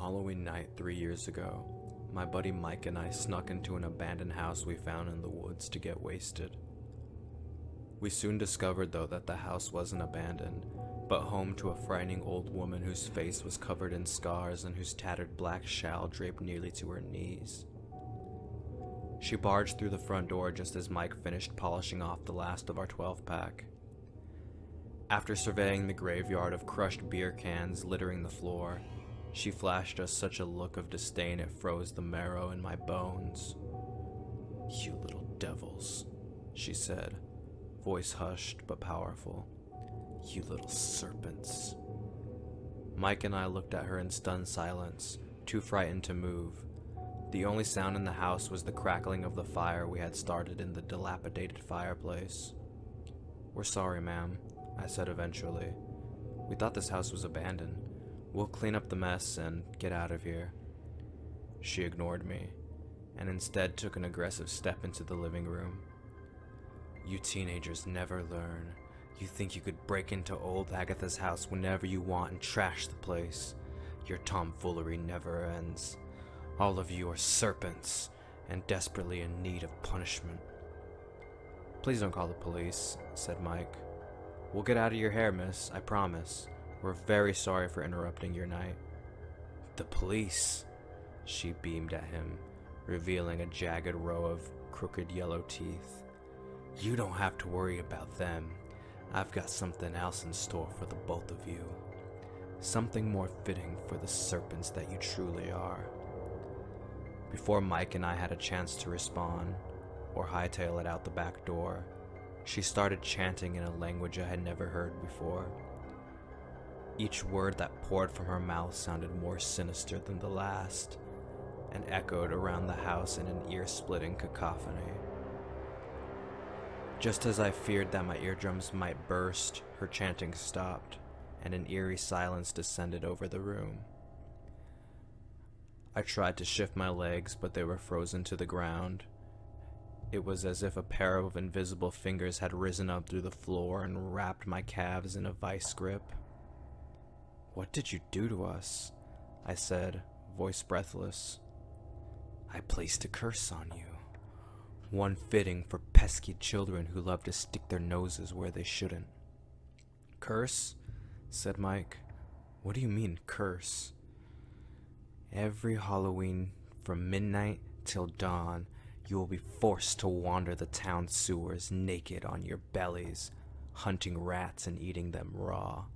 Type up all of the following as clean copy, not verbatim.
Halloween night 3 years ago, my buddy Mike and I snuck into an abandoned house we found in the woods to get wasted. We soon discovered though that the house wasn't abandoned, but home to a frightening old woman whose face was covered in scars and whose tattered black shawl draped nearly to her knees. She barged through the front door just as Mike finished polishing off the last of our 12-pack. After surveying the graveyard of crushed beer cans littering the floor, she flashed us such a look of disdain it froze the marrow in my bones. "You little devils," she said, voice hushed but powerful. "You little serpents." Mike and I looked at her in stunned silence, too frightened to move. The only sound in the house was the crackling of the fire we had started in the dilapidated fireplace. "We're sorry, ma'am," I said eventually. "We thought this house was abandoned. We'll clean up the mess and get out of here." She ignored me, and instead took an aggressive step into the living room. "You teenagers never learn. You think you could break into old Agatha's house whenever you want and trash the place. Your tomfoolery never ends. All of you are serpents, and desperately in need of punishment." "Please don't call the police," said Mike. "We'll get out of your hair, miss, I promise. We're very sorry for interrupting your night." "The police?" She beamed at him, revealing a jagged row of crooked yellow teeth. "You don't have to worry about them. I've got something else in store for the both of you. Something more fitting for the serpents that you truly are." Before Mike and I had a chance to respond, or hightail it out the back door, she started chanting in a language I had never heard before. Each word that poured from her mouth sounded more sinister than the last, and echoed around the house in an ear-splitting cacophony. Just as I feared that my eardrums might burst, her chanting stopped, and an eerie silence descended over the room. I tried to shift my legs, but they were frozen to the ground. It was as if a pair of invisible fingers had risen up through the floor and wrapped my calves in a vice grip. "What did you do to us?" I said, voice breathless. "I placed a curse on you. One fitting for pesky children who love to stick their noses where they shouldn't." "Curse?" said Mike. "What do you mean, curse?" "Every Halloween, from midnight till dawn, you will be forced to wander the town sewers naked on your bellies, hunting rats and eating them raw."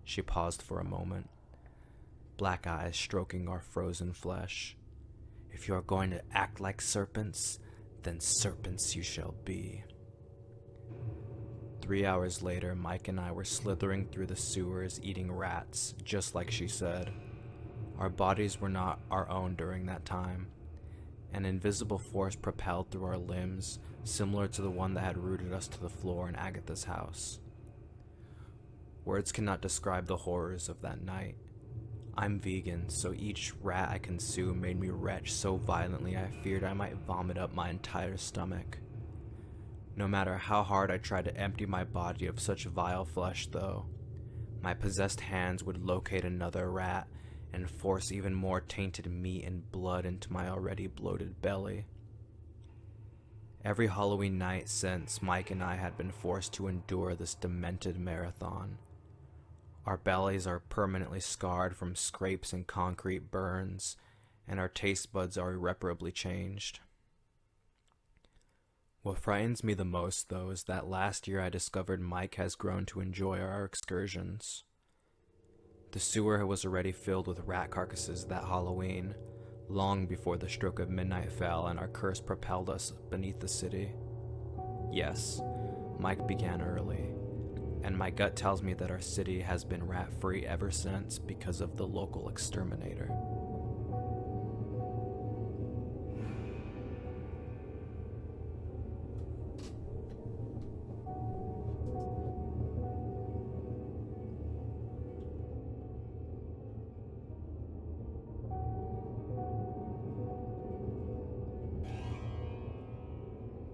She paused for a moment, black eyes stroking our frozen flesh. "If you are going to act like serpents, then serpents you shall be." 3 hours later, Mike and I were slithering through the sewers eating rats, just like she said. Our bodies were not our own during that time. An invisible force propelled through our limbs, similar to the one that had rooted us to the floor in Agatha's house. Words cannot describe the horrors of that night. I'm vegan, so each rat I consumed made me retch so violently I feared I might vomit up my entire stomach. No matter how hard I tried to empty my body of such vile flesh, though, my possessed hands would locate another rat and force even more tainted meat and blood into my already bloated belly. Every Halloween night since, Mike and I had been forced to endure this demented marathon. Our bellies are permanently scarred from scrapes and concrete burns, and our taste buds are irreparably changed. What frightens me the most, though, is that last year I discovered Mike has grown to enjoy our excursions. The sewer was already filled with rat carcasses that Halloween, long before the stroke of midnight fell and our curse propelled us beneath the city. Yes, Mike began early, and my gut tells me that our city has been rat-free ever since because of the local exterminator.